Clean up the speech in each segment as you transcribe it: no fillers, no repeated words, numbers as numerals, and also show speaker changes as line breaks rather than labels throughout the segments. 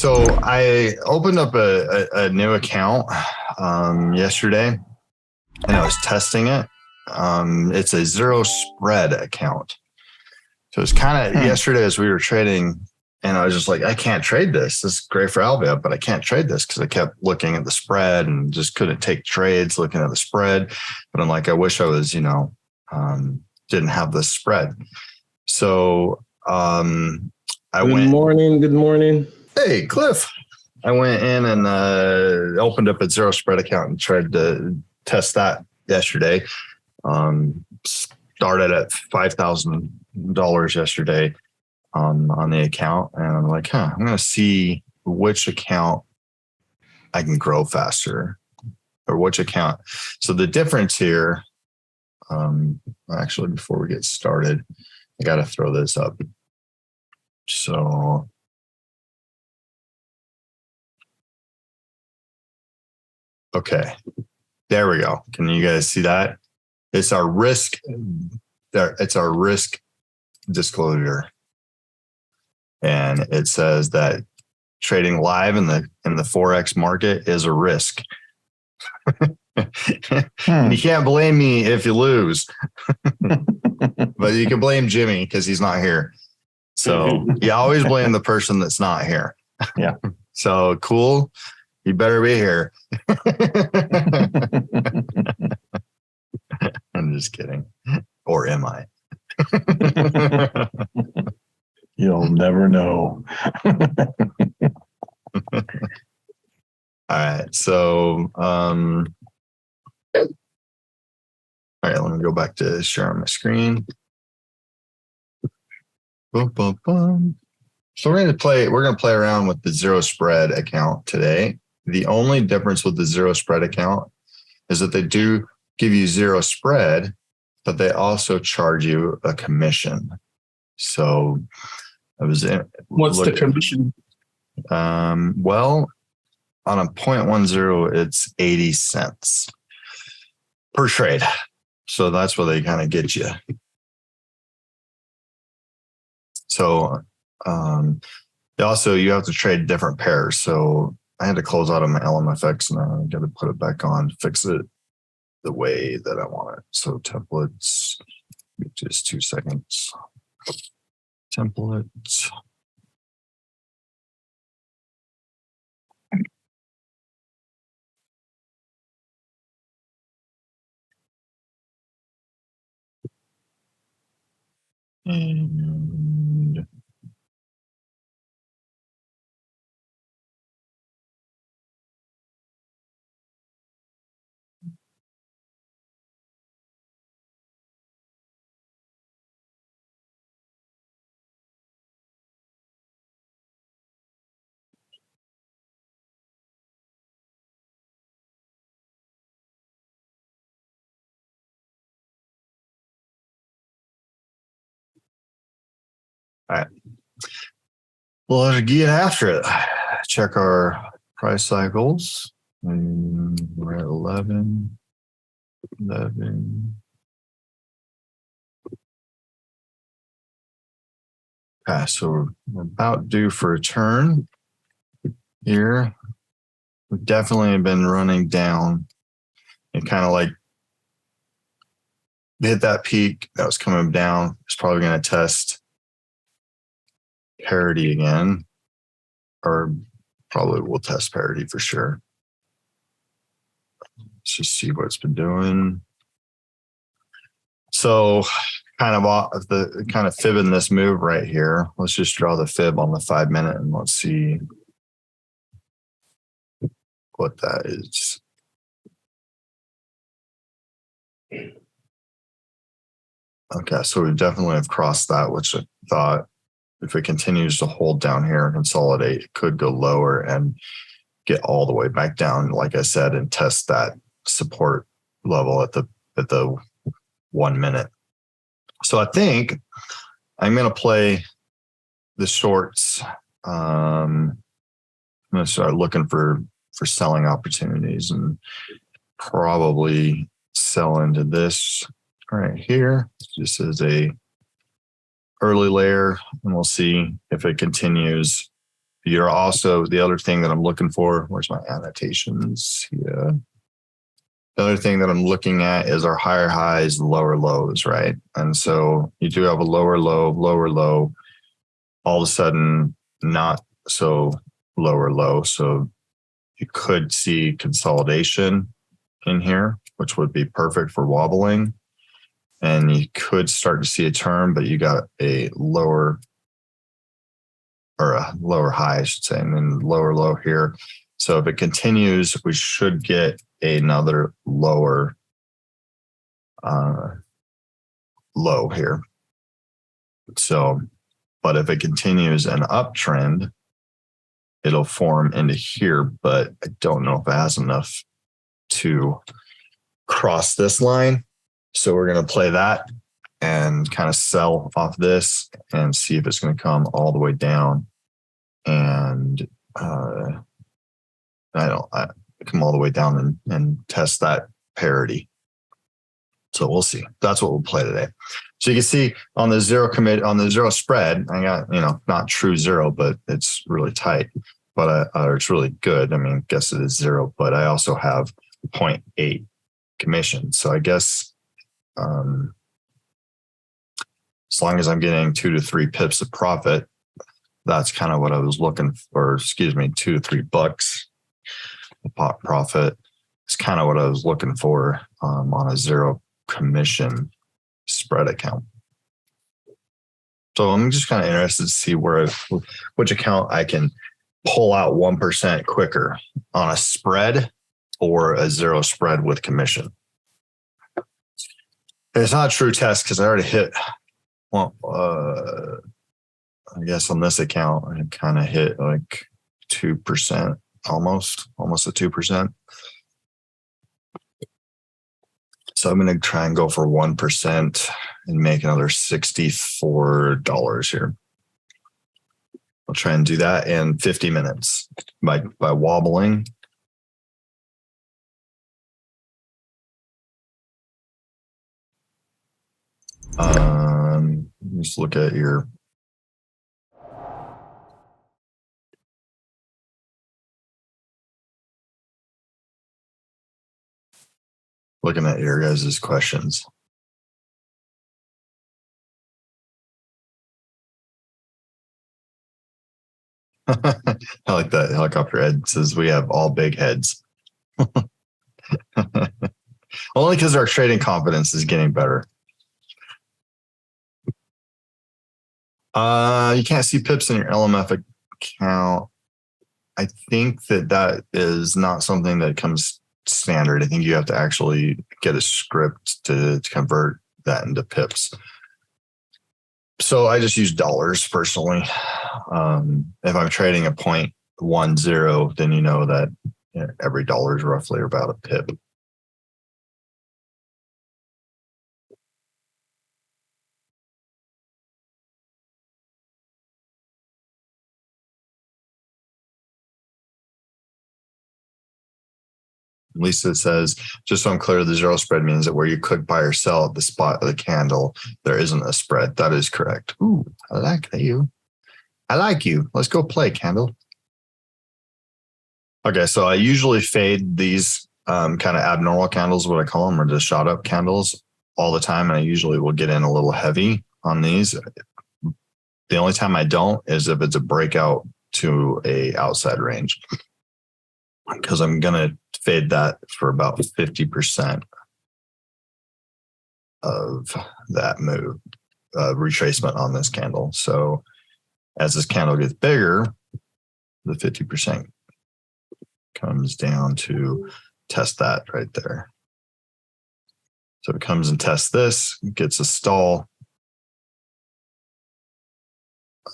So I opened up a new account yesterday, and I was testing it. It's a zero spread account. So it's kind of yesterday as we were trading, and I was just like, I can't trade this. This is great for Alvia, but I can't trade this because I kept looking at the spread and just couldn't take trades looking at the spread. But I'm like, I wish I was, didn't have this spread. So I went.
Good morning.
Hey, Cliff. I went in and opened up a zero spread account and tried to test that yesterday. Started at $5,000 yesterday on the account. And I'm like, I'm going to see which account I can grow faster or which account. So the difference here, actually, before we get started, I got to throw this up. So okay, there we go. Can you guys see that? It's our risk. It's our risk disclosure, and it says that trading live in the Forex market is a risk. You can't blame me if you lose, but you can blame Jimmy because he's not here. So you always blame the person that's not here.
Yeah.
So cool. You better be here. I'm just kidding. Or am I?
You'll never know.
All right. So, all right, let me go back to sharing my screen. Boom, boom, boom. So we're going to play around with the zero spread account today. The only difference with the zero spread account is that they do give you zero spread, but they also charge you a commission. So
what's the commission?
Well, on a 0.10, it's 80 cents per trade. So that's where they kind of get you. So also you have to trade different pairs. So I had to close out of my LMFX and I got to put it back on, fix it the way that I want it. So templates, just 2 seconds. Templates. And all right. Well, let's get after it. Check our price cycles. We're at 11. Okay, so we're about due for a turn here. We've definitely been running down and kind of like hit that peak that was coming down. It's probably going to test parity again, or probably will test parity for sure. Let's just see what it's been doing. So kind of fibbing this move right here. Let's just draw the fib on the 5 minute and let's see what that is. Okay, so we definitely have crossed that, which I thought if it continues to hold down here and consolidate, it could go lower and get all the way back down, like I said, and test that support level at the 1 minute. So I think I'm going to play the shorts. I'm going to start looking for selling opportunities and probably sell into this right here. This is a early layer, and we'll see if it continues you're also, the other thing that I'm looking for, where's my annotations? Yeah. The other thing that I'm looking at is our higher highs, lower lows, right? And so you do have a lower low, all of a sudden not so lower low. So you could see consolidation in here, which would be perfect for wobbling. And you could start to see a turn, but you got a lower high, I should say, and then lower low here. So if it continues, we should get another lower low here. So, but if it continues an uptrend, it'll form into here, but I don't know if it has enough to cross this line. So we're going to play that and kind of sell off this and see if it's going to come all the way down. And I come all the way down and test that parity. So we'll see. That's what we'll play today. So you can see on the zero commit, on the zero spread, I got, not true zero, but it's really tight, but it's really good. I mean, I guess it is zero, but I also have 0.8 commission. So I guess as long as I'm getting 2 to 3 pips of profit, that's kind of what I was looking for. 2 to 3 bucks a pop profit. It's kind of what I was looking for on a zero commission spread account. So I'm just kind of interested to see which account I can pull out 1% quicker on a spread or a zero spread with commission. And it's not a true test because I already hit, I guess on this account, I kind of hit like 2%, almost a 2%. So I'm going to try and go for 1% and make another $64 here. I'll try and do that in 50 minutes by wobbling. Just look at your guys' questions. I like that helicopter head says we have all big heads. Only because our trading confidence is getting better. You can't see pips in your LMF account. I think that is not something that comes standard. I think you have to actually get a script to convert that into pips. So I just use dollars personally. If I'm trading a 0.10, then you know that every dollar is roughly about a pip. Lisa says, just so I'm clear, the zero spread means that where you could buy or sell at the spot of the candle, there isn't a spread. That is correct. Ooh, I like you. I like you. Let's go play, candle. Okay, so I usually fade these kind of abnormal candles, what I call them, or the shot up candles all the time. And I usually will get in a little heavy on these. The only time I don't is if it's a breakout to a outside range, because I'm going to fade that for about 50% of that move, retracement on this candle. So as this candle gets bigger, the 50% comes down to test that right there. So it comes and tests this, gets a stall.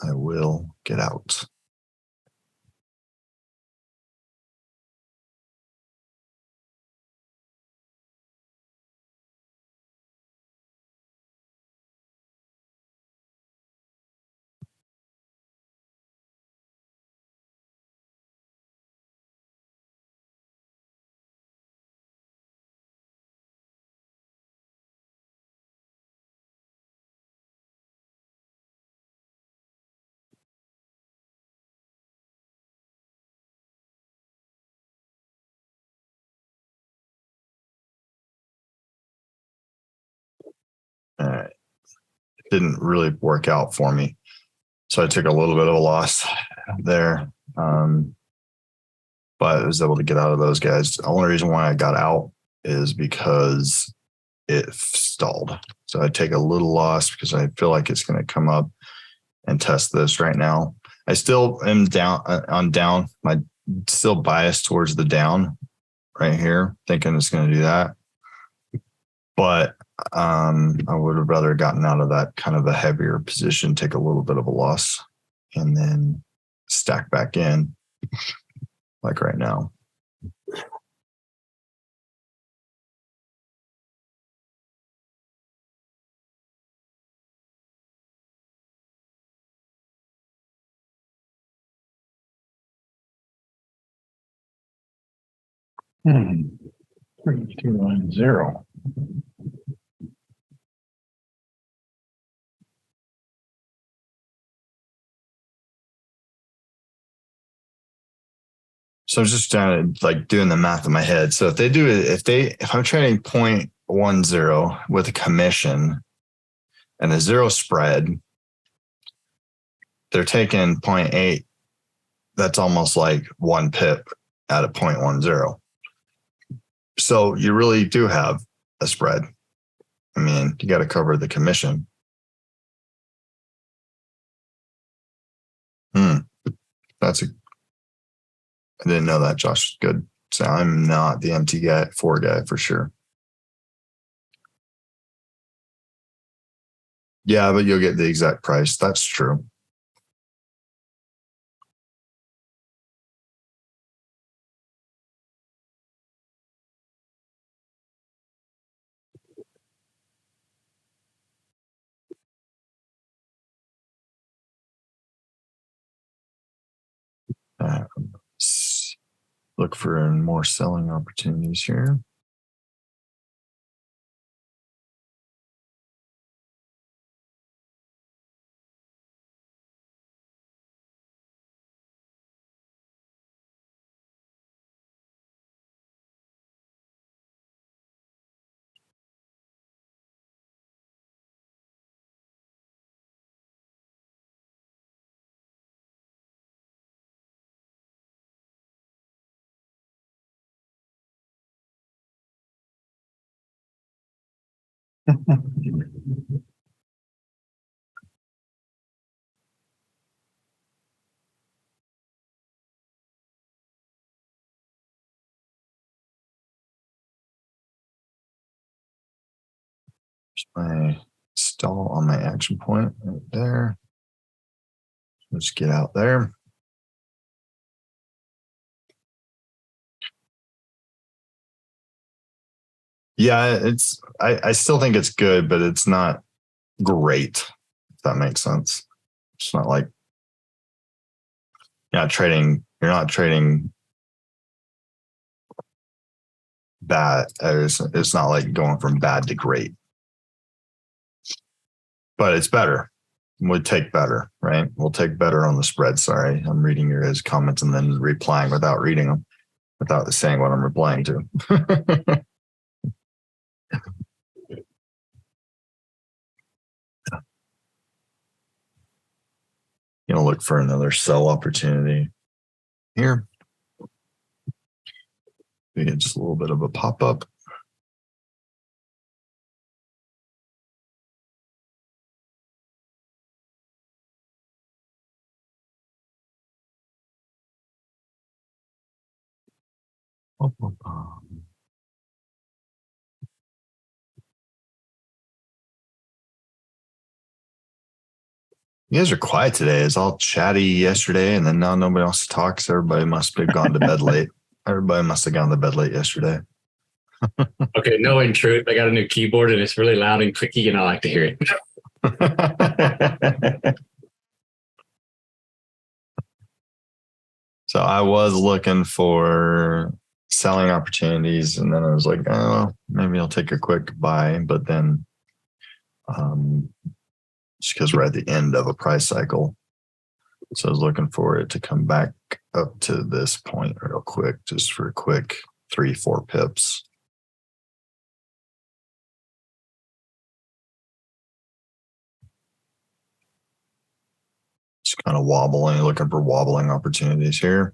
I will get out. didn't really work out for me. So I took a little bit of a loss there. But I was able to get out of those guys. The only reason why I got out is because it stalled. So I take a little loss because I feel like it's going to come up and test this right now. I still am down on down. My still biased towards the down right here, thinking it's going to do that. But I would have rather gotten out of that kind of a heavier position, take a little bit of a loss, and then stack back in like right now.
Hmm. 3290.
So I'm just trying to like doing the math in my head. So if I'm trading 0.10 with a commission and a zero spread, they're taking 0.8. That's almost like 1 pip at a 0.10. So you really do have a spread. I mean, you got to cover the commission. I didn't know that, Josh. Good. So I'm not the MT4 guy for sure. Yeah, but you'll get the exact price. That's true. Look for more selling opportunities here. My stall on my action point right there. Let's get out there. Yeah, I still think it's good, but it's not great, if that makes sense. It's not like you're not trading bad. It's not like going from bad to great. But it's better. We'd take better, right? We'll take better on the spread. Sorry, I'm reading your guys' comments and then replying without reading them, without saying what I'm replying to. Look for another sell opportunity here. We get just a little bit of a pop up. You guys are quiet today. It's all chatty yesterday, and then now nobody else talks. Everybody must have gone to bed late. Everybody must have gone to bed late yesterday.
Okay, no, in truth, I got a new keyboard and it's really loud and clicky, and I like to hear it.
So I was looking for selling opportunities, and then I was like, oh, maybe I'll take a quick buy. But then just because we're at the end of a price cycle. So I was looking for it to come back up to this point real quick, just for a quick 3-4 pips. kind of wobbling, looking for wobbling opportunities here.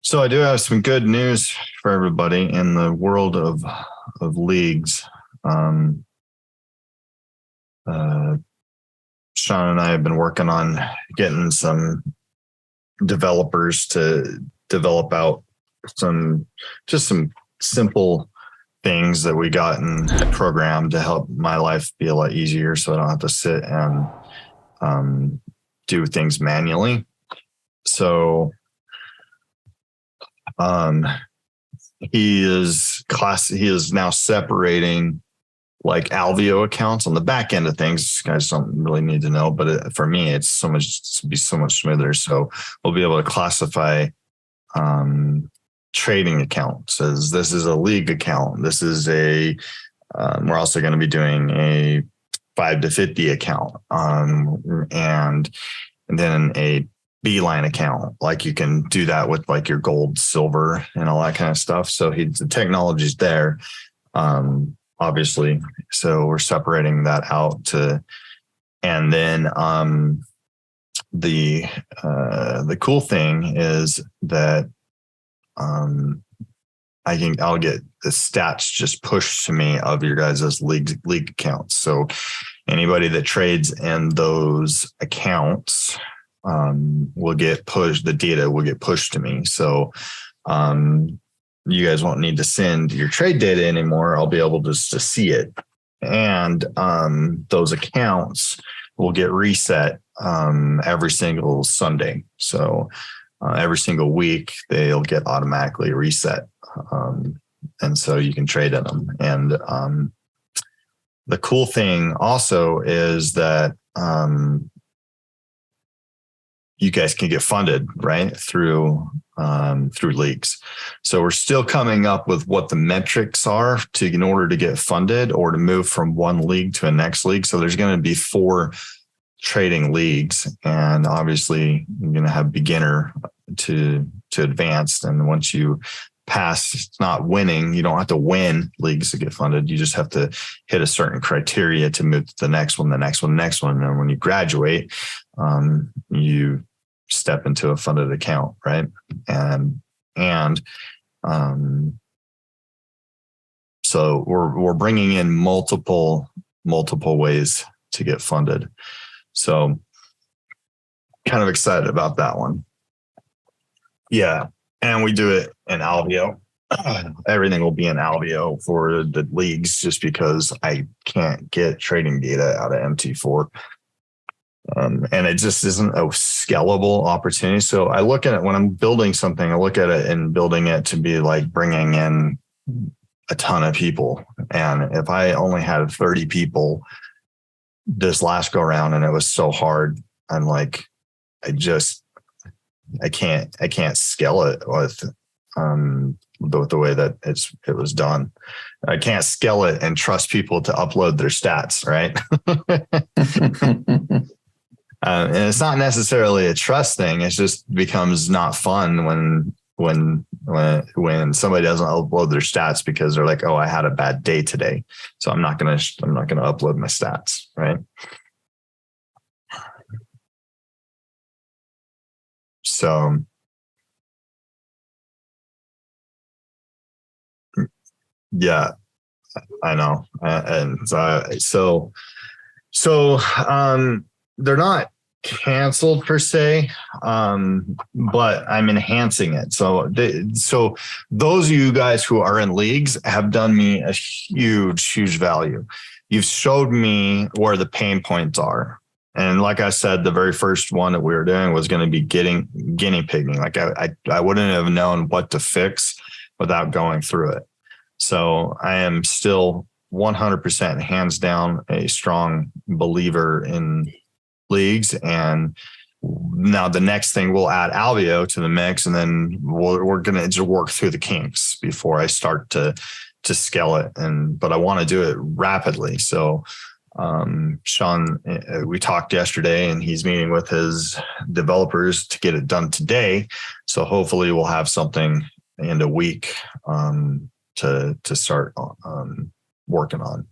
So I do have some good news for everybody in the world of leagues. Sean and I have been working on getting some developers to develop out some simple things that we got in program to help my life be a lot easier, so I don't have to sit and do things manually. So he is now separating like Alveo accounts on the back end of things. You guys don't really need to know, but for me, it's so much smoother. So we'll be able to classify trading accounts as this is a league account. This is we're also going to be doing a 5 to 50 account, and then a Beeline account. Like you can do that with like your gold, silver, and all that kind of stuff. So the technology's there. Obviously. So we're separating that out and then the cool thing is that I'll get the stats just pushed to me of your guys' league accounts. So anybody that trades in those accounts will get pushed. The data will get pushed to me. So you guys won't need to send your trade data anymore. I'll be able to see it. And those accounts will get reset every single Sunday. So every single week, they'll get automatically reset. And so you can trade in them. And the cool thing also is that you guys can get funded right through leagues. So we're still coming up with what the metrics are in order to get funded or to move from one league to a next league. So there's going to be 4 trading leagues, and obviously you're going to have beginner to advanced. And once you pass, it's not winning. You don't have to win leagues to get funded. You just have to hit a certain criteria to move to the next one, the next one, the next one. And when you graduate, you step into a funded account, right? And so we're bringing in multiple ways to get funded. So kind of excited about that one. Yeah, and we do it in Alveo. Everything will be in Alveo for the leagues, just because I can't get trading data out of MT4. And it just isn't a scalable opportunity. So I look at it when I'm building something, I look at it and building it to be like bringing in a ton of people. And if I only had 30 people this last go around and it was so hard, I'm like, I can't scale it with the way that it was done. I can't scale it and trust people to upload their stats, right? And it's not necessarily a trust thing. It just becomes not fun when somebody doesn't upload their stats because they're like, oh, I had a bad day today, so I'm not gonna upload my stats, right? So yeah, I know, and so they're not canceled per se, but I'm enhancing it. So those of you guys who are in leagues have done me a huge value. You've showed me where the pain points are. And like I said, the very first one that we were doing was going to be guinea pigging. Like I wouldn't have known what to fix without going through it. So I am still 100% hands down a strong believer in leagues. And now the next thing, we'll add Alveo to the mix, and then we're going to just work through the kinks before I start to scale it. But I want to do it rapidly. So Sean, we talked yesterday, and he's meeting with his developers to get it done today. So hopefully we'll have something in a week to start working on.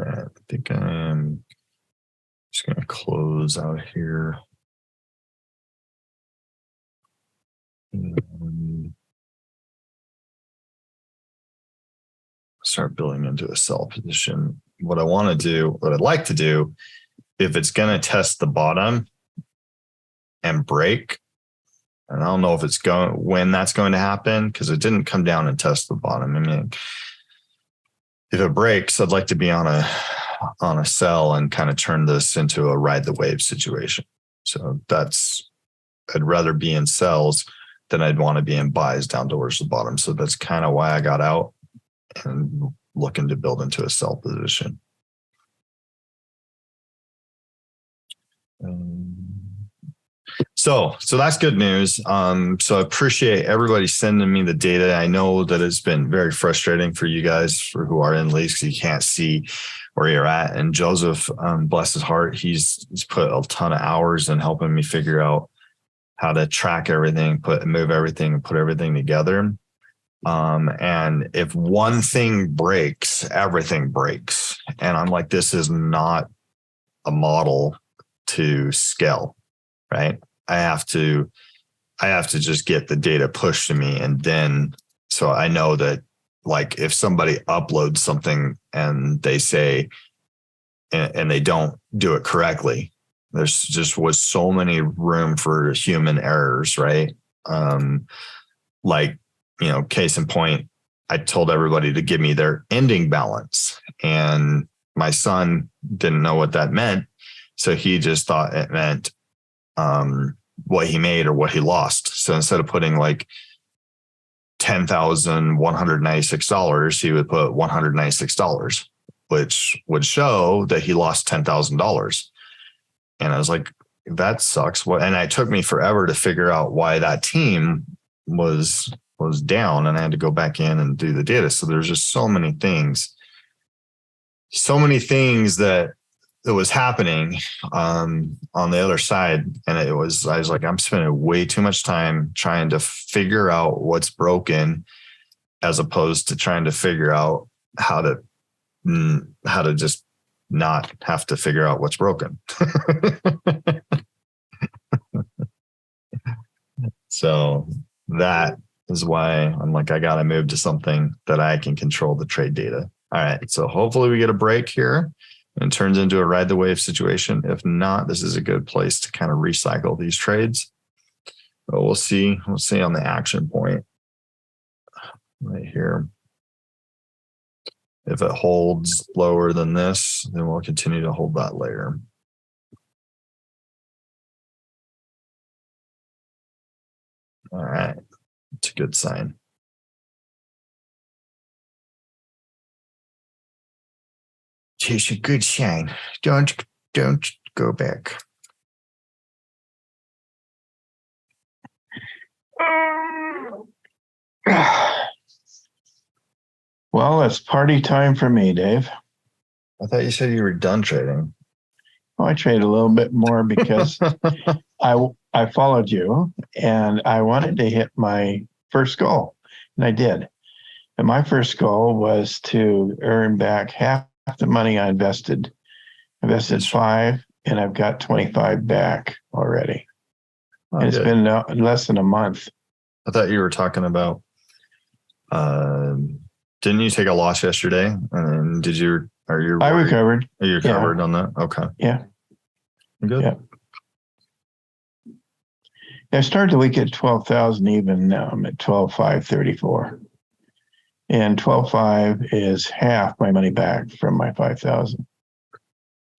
I think I'm just going to close out here. And start building into a sell position. What I want to do, what I'd like to do, if it's going to test the bottom and break, and I don't know if it's when that's going to happen, because it didn't come down and test the bottom. I mean, if it breaks, I'd like to be on a sell and kind of turn this into a ride the wave situation. So I'd rather be in sells than I'd want to be in buys down towards the bottom. So that's kind of why I got out and looking to build into a sell position. So that's good news. So I appreciate everybody sending me the data. I know that it's been very frustrating for you guys who are in leagues, because you can't see where you're at. And Joseph, bless his heart, he's put a ton of hours in helping me figure out how to track everything, move everything, and put everything together. And if one thing breaks, everything breaks. And I'm like, this is not a model to scale, right? I have to just get the data pushed to me. And then, so I know that, like, if somebody uploads something and they say, and they don't do it correctly, there's just was so many room for human errors, right? Like, case in point, I told everybody to give me their ending balance, and my son didn't know what that meant. So he just thought it meant what he made or what he lost. So instead of putting like $10,196, he would put $196, which would show that he lost $10,000. And I was like, that sucks. And it took me forever to figure out why that team was down, and I had to go back in and do the data. So there's just so many things that was happening on the other side. And I was like, I'm spending way too much time trying to figure out what's broken, as opposed to trying to figure out how to just not have to figure out what's broken. So that is why I'm like, I got to move to something that I can control the trade data. All right. So hopefully we get a break here and it turns into a ride the wave situation. If not, this is a good place to kind of recycle these trades. But we'll see. We'll see on the action point right here. If it holds lower than this, then we'll continue to hold that layer. All right. It's a good sign. It's a good sign. Don't go back.
Well, it's party time for me, Dave.
I thought you said you were done trading.
Well, I trade a little bit more because I followed you and I wanted to hit my first goal, and I did. And my first goal was to earn back half the money I invested. I invested 5, and I've got 25 back already. And it's been less than a month.
I thought you were talking about Didn't you take a loss yesterday? And did you? Are you?
I recovered.
Are you covered on that? Okay.
Yeah.
Good.
Yeah. I started the week at 12,000 even. Now I'm at 12,534. And 12,500 is half my money back from my 5,000.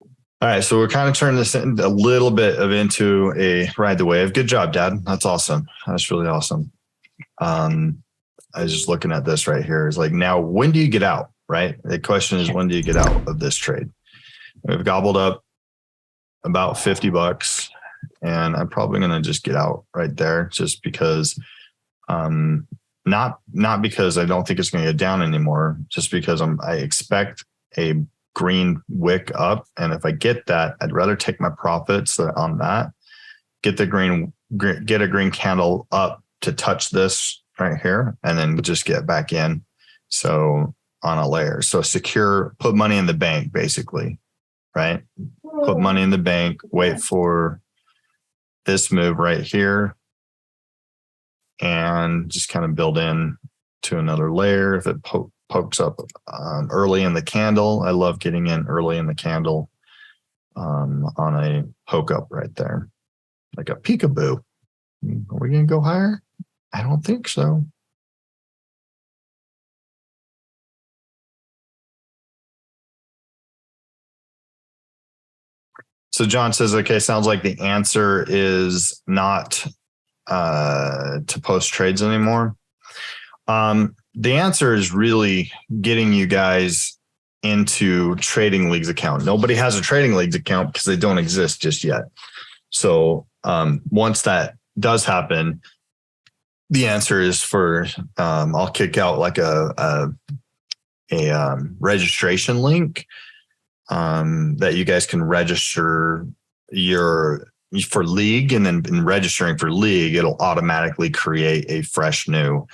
All right. So we're kind of turning this a little bit into a ride the wave. Good job, Dad. That's awesome. That's really awesome. I was just looking at this right here. It's like, now, when do you get out, right? The question is, when do you get out of this trade? We've gobbled up about $50, and I'm probably going to just get out right there just because, not because I don't think it's going to get down anymore, just because I expect a green wick up. And if I get that, I'd rather take my profits on that, get a green candle up to touch this right here, and then just get back in. So on a layer, so secure, put money in the bank, basically, right? Put money in the bank, wait for this move right here, and just kind of build in to another layer. If it pokes up early in the candle, I love getting in early in the candle on a poke up right there, like a peekaboo. Are we going to go higher? I don't think so. So John says, okay, sounds like the answer is not to post trades anymore. The answer is really getting you guys into trading leagues account. Nobody has a trading leagues account because they don't exist just yet. So once that does happen, the answer is for I'll kick out like a registration link that you guys can register for league, and then in registering for league, it'll automatically create a fresh new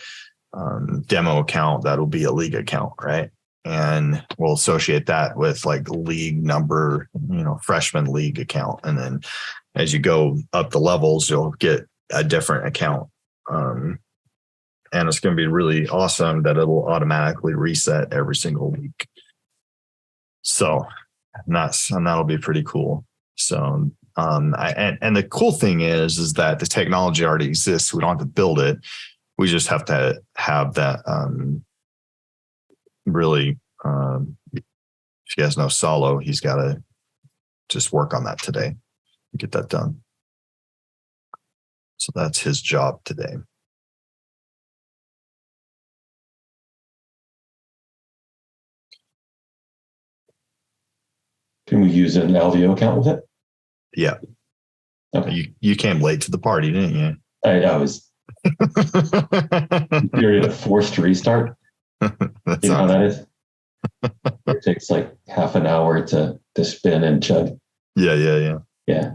demo account that'll be a league account, right? And we'll associate that with like league number, freshman league account, and then as you go up the levels, you'll get a different account. And it's going to be really awesome that it'll automatically reset every single week. So that'll be pretty cool. So, and the cool thing is that the technology already exists. We don't have to build it. We just have to have that, really, if you guys know Solo, he's got to just work on that today and get that done. So that's his job today.
Can we use an LVO account with it?
Yeah.
Okay.
You came late to the party, didn't you?
I was period of forced restart. You know how that is? It takes like half an hour to spin and chug.
Yeah.
Yeah.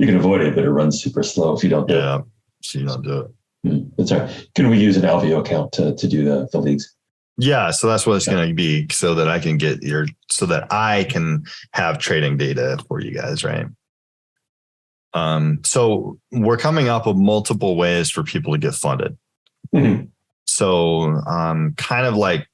You can avoid it, but it runs super slow if you don't do it.
Yeah. So you don't do it.
That's all right. Can we use an LVO account to do the leagues?
Yeah, so that's what it's going to be, so that I can so that I can have trading data for you guys, right? So we're coming up with multiple ways for people to get funded.
Mm-hmm.
So kind of like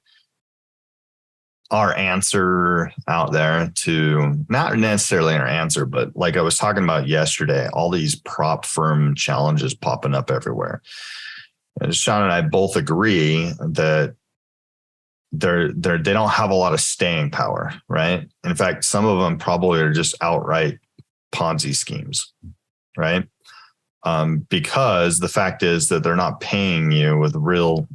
our answer out there to, not necessarily our answer, but like I was talking about yesterday, all these prop firm challenges popping up everywhere. And Sean and I both agree that they don't have a lot of staying power, right? In fact, some of them probably are just outright Ponzi schemes, right? Because the fact is that they're not paying you with real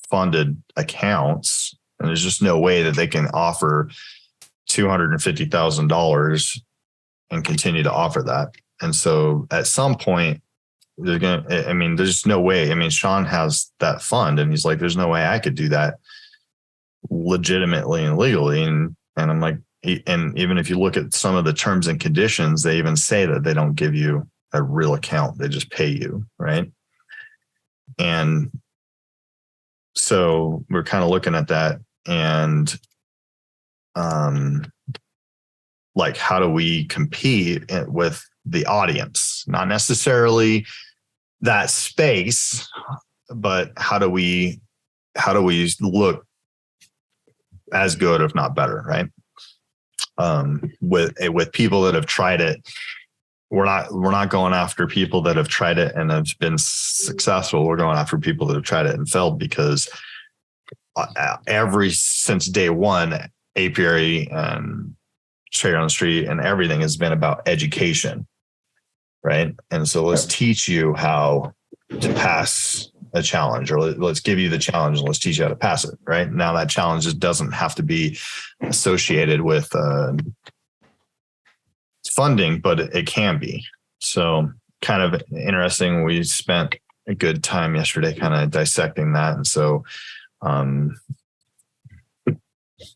funded accounts, and there's just no way that they can offer $250,000 and continue to offer that. And so at some point, there's no way. Sean has that fund, and he's like, there's no way I could do that legitimately and legally. And I'm like, and even if you look at some of the terms and conditions, they even say that they don't give you a real account. They just pay you, right? And so we're kind of looking at that, and like, how do we compete with the audience? Not necessarily that space, but how do we look as good, if not better, right? With people that have tried it, we're not going after people that have tried it and have been successful. We're going after people that have tried it and failed, because since day one, apiary and trade on the street and everything has been about education, right? And so let's teach you how to pass a challenge, or let's give you the challenge and let's teach you how to pass it, right? Now that challenge just doesn't have to be associated with funding, but it can be. So kind of interesting. We spent a good time yesterday kind of dissecting that. And so,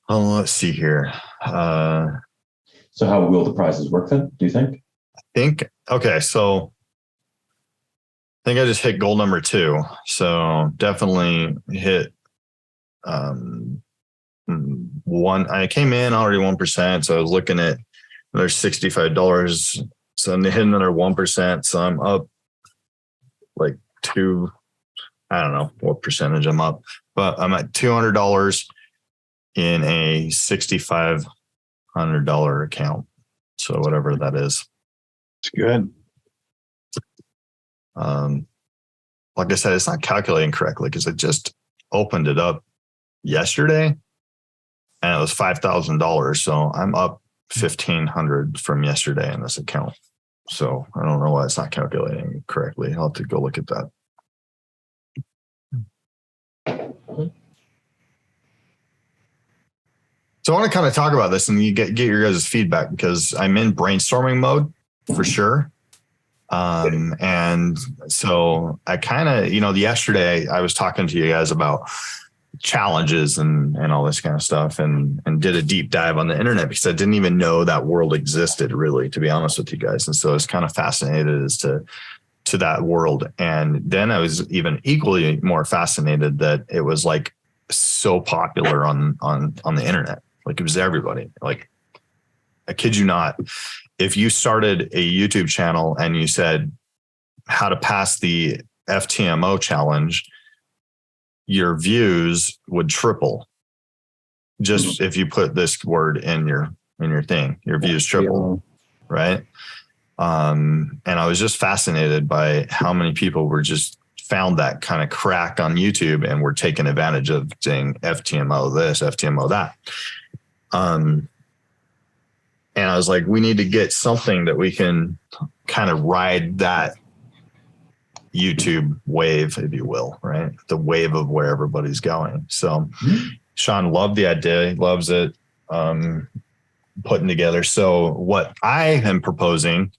let's see here.
So how will the prizes work then, do you think?
Okay, so I think I just hit goal number 2. So definitely hit one. I came in already 1%. So I was looking at another $65. So I'm hitting another 1%. So I'm up like I don't know what percentage I'm up, but I'm at $200 in a $6,500 account. So whatever that is.
It's good.
Like I said, it's not calculating correctly because I just opened it up yesterday and it was $5,000. So I'm up $1,500 from yesterday in this account. So I don't know why it's not calculating correctly. I'll have to go look at that. So I want to kind of talk about this and you get your guys' feedback, because I'm in brainstorming mode for sure. And so I kind of, yesterday I was talking to you guys about challenges and all this kind of stuff and did a deep dive on the internet because I didn't even know that world existed, really, to be honest with you guys. And so I was kind of fascinated as to that world. And then I was even equally more fascinated that it was like so popular on the internet. Like it was everybody. Like, I kid you not. If you started a YouTube channel and you said how to pass the FTMO challenge, your views would triple. Just if you put this word in your thing, your views triple, right? And I was just fascinated by how many people were just found that kind of crack on YouTube and were taking advantage of saying FTMO this, FTMO that. And I was like, we need to get something that we can kind of ride that YouTube wave, if you will, right? The wave of where everybody's going. So Sean loved the idea. He loves it. Putting together. So what I am proposing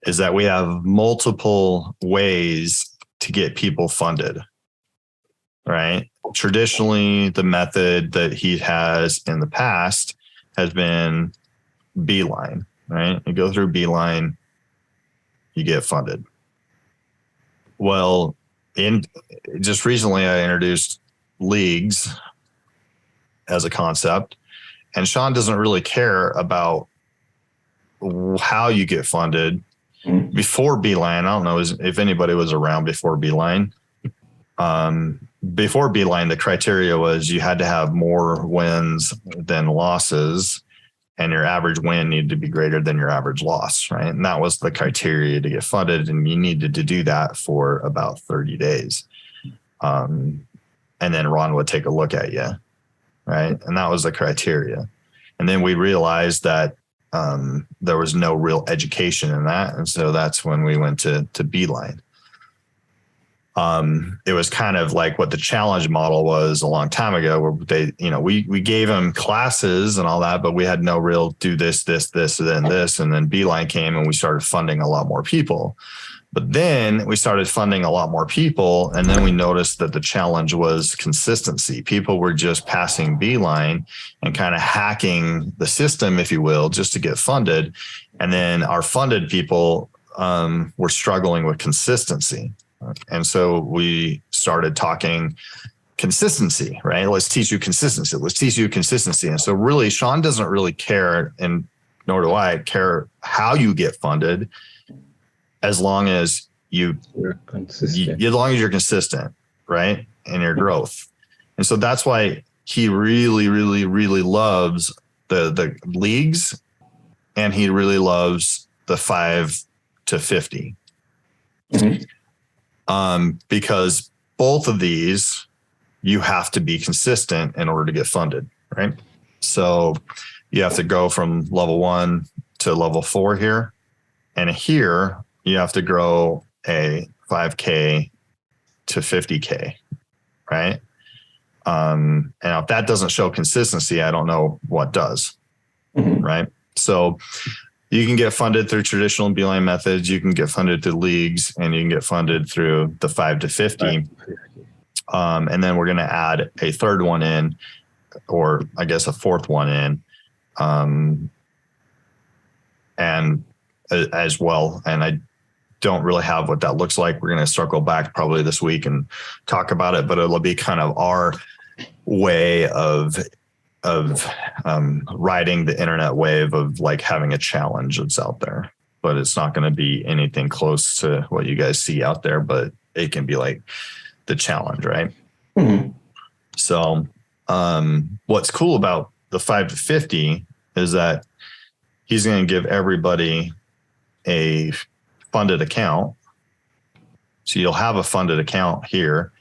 is that we have multiple ways to get people funded, right? Traditionally, the method that he has in the past has been Beeline, right? You go through Beeline, you get funded. Well, just recently I introduced leagues as a concept, and Sean doesn't really care about how you get funded. Before Beeline, I don't know if anybody was around before Beeline. Before Beeline, the criteria was you had to have more wins than losses, and your average win needed to be greater than your average loss, right? And that was the criteria to get funded, and you needed to do that for about 30 days. And then Ron would take a look at you, right? And that was the criteria. And then we realized that there was no real education in that. And so that's when we went to Beeline. It was kind of like what the challenge model was a long time ago, where they, we gave them classes and all that, but we had no real do this, and then this. And then Beeline came and we started funding a lot more people. But then we started funding a lot more people. And then we noticed that the challenge was consistency. People were just passing Beeline and kind of hacking the system, if you will, just to get funded. And then our funded people were struggling with consistency. And so we started talking consistency, right? Let's teach you consistency. Let's teach you consistency. And so really, Sean doesn't really care, and nor do I care how you get funded, as long as you're consistent, right? And your growth. And so that's why he really, really, really loves the leagues, and he really loves the 5 to 50. Because both of these, you have to be consistent in order to get funded, right? So you have to go from level 1 to level 4 here. And here you have to grow a 5K to 50K, right? And if that doesn't show consistency, I don't know what does, right? So you can get funded through traditional beeline methods. You can get funded through leagues, and you can get funded through the 5 to 50. And then we're going to add a third one in, or I guess a fourth one in, and as well. And I don't really have what that looks like. We're going to circle back probably this week and talk about it, but it'll be kind of our way of riding the internet wave of like having a challenge that's out there. But it's not going to be anything close to what you guys see out there, but it can be like the challenge, right? So what's cool about the 5 to 50 is that he's going to give everybody a funded account. So you'll have a funded account here,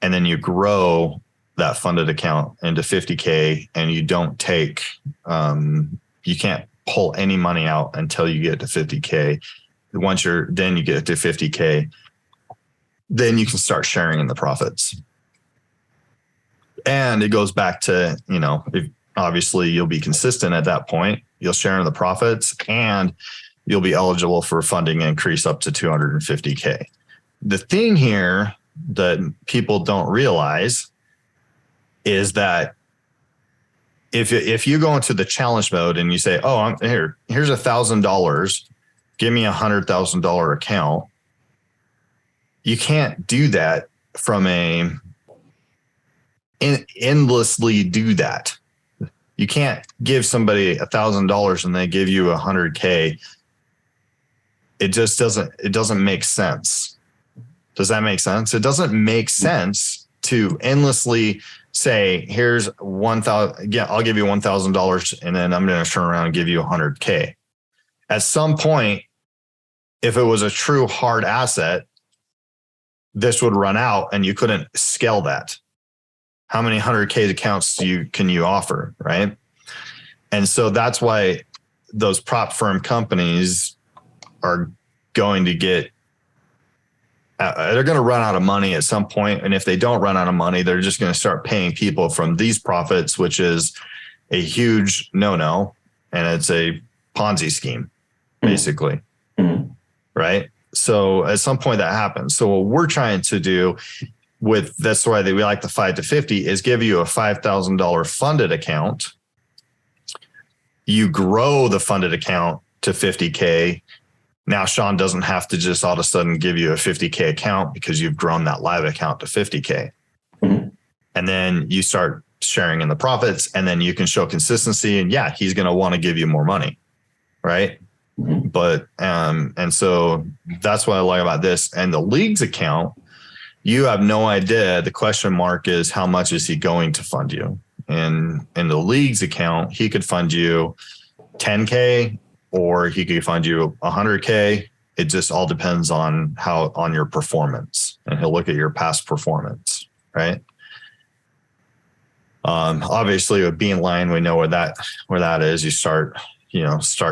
and then you grow that funded account into 50K, and you don't take, you can't pull any money out until you get to 50K. Then you get to 50K, then you can start sharing in the profits. And it goes back to, obviously you'll be consistent at that point. You'll share in the profits, and you'll be eligible for funding increase up to 250K. The thing here that people don't realize is that if you go into the challenge mode and you say, oh, here's $1,000, give me $100,000 account. You can't do that from endlessly do that. You can't give somebody $1,000 and they give you 100K. It just doesn't make sense. Does that make sense? It doesn't make sense to endlessly say, here's 1,000. Yeah, I'll give you $1,000, and then I'm going to turn around and give you 100K. At some point, if it was a true hard asset, this would run out, and you couldn't scale that. How many 100K accounts can you offer, right? And so that's why those prop firm companies are going to get, they're going to run out of money at some point. And if they don't run out of money, they're just going to start paying people from these profits, which is a huge no-no. And it's a Ponzi scheme, basically. Right? So at some point that happens. So what we're trying to do that's why we like the 5 to 50 is give you a $5,000 funded account. You grow the funded account to 50K. Now Sean doesn't have to just all of a sudden give you a 50K account because you've grown that live account to 50K. And then you start sharing in the profits, and then you can show consistency, and yeah, he's going to want to give you more money. Right. But, and so that's what I like about this. And the leagues account, you have no idea. The question mark is, how much is he going to fund you? And in the leagues account, he could fund you 10K, or he could fund you 100K. It just all depends on your performance, and he'll look at your past performance, right? Obviously with Beeline, we know where that is. You start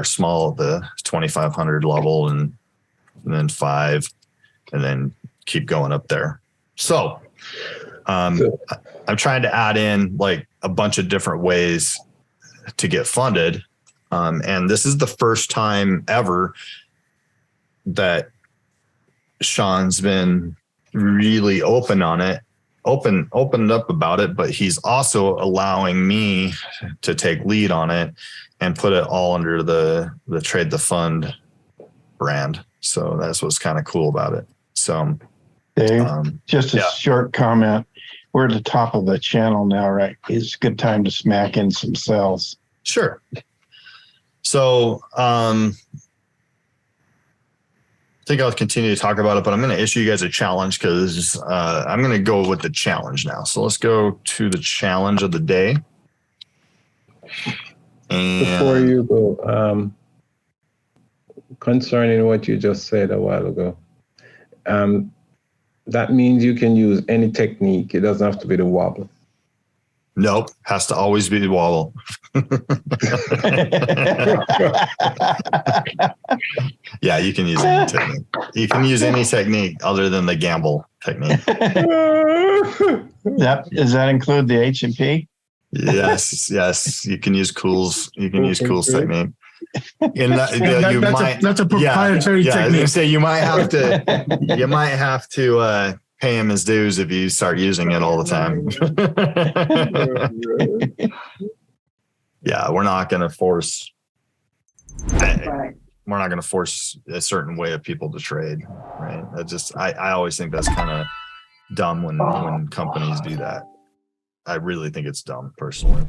small at the 2,500 level, and then 5, and then keep going up there. So I'm trying to add in like a bunch of different ways to get funded. And this is the first time ever that Sean's been really opened up about it, but he's also allowing me to take lead on it and put it all under the Trade the Fund brand. So that's what's kind of cool about it. So
Dave, just a short comment. We're at the top of the channel now, right? It's a good time to smack in some cells.
Sure. So think I'll continue to talk about it, but I'm going to issue you guys a challenge because I'm going to go with the challenge now. So let's go to the challenge of the day. And
Before you go, concerning what you just said a while ago, that means you can use any technique. It doesn't have to be the wobble.
nope, has to always be the wobble. Yeah, you can use any technique. You can use any technique other than the gamble technique.
Does that include the H&P?
Yes. You can use Cool's. You can use Cool's technique. And
That's a proprietary
I was
technique.
gonna say you might have to pay him his dues if you start using it all the time. Yeah, we're not going to force.
Right.
We're not going to force a certain way of people to trade, right? I always think that's kind of dumb when companies do that. I really think it's dumb personally.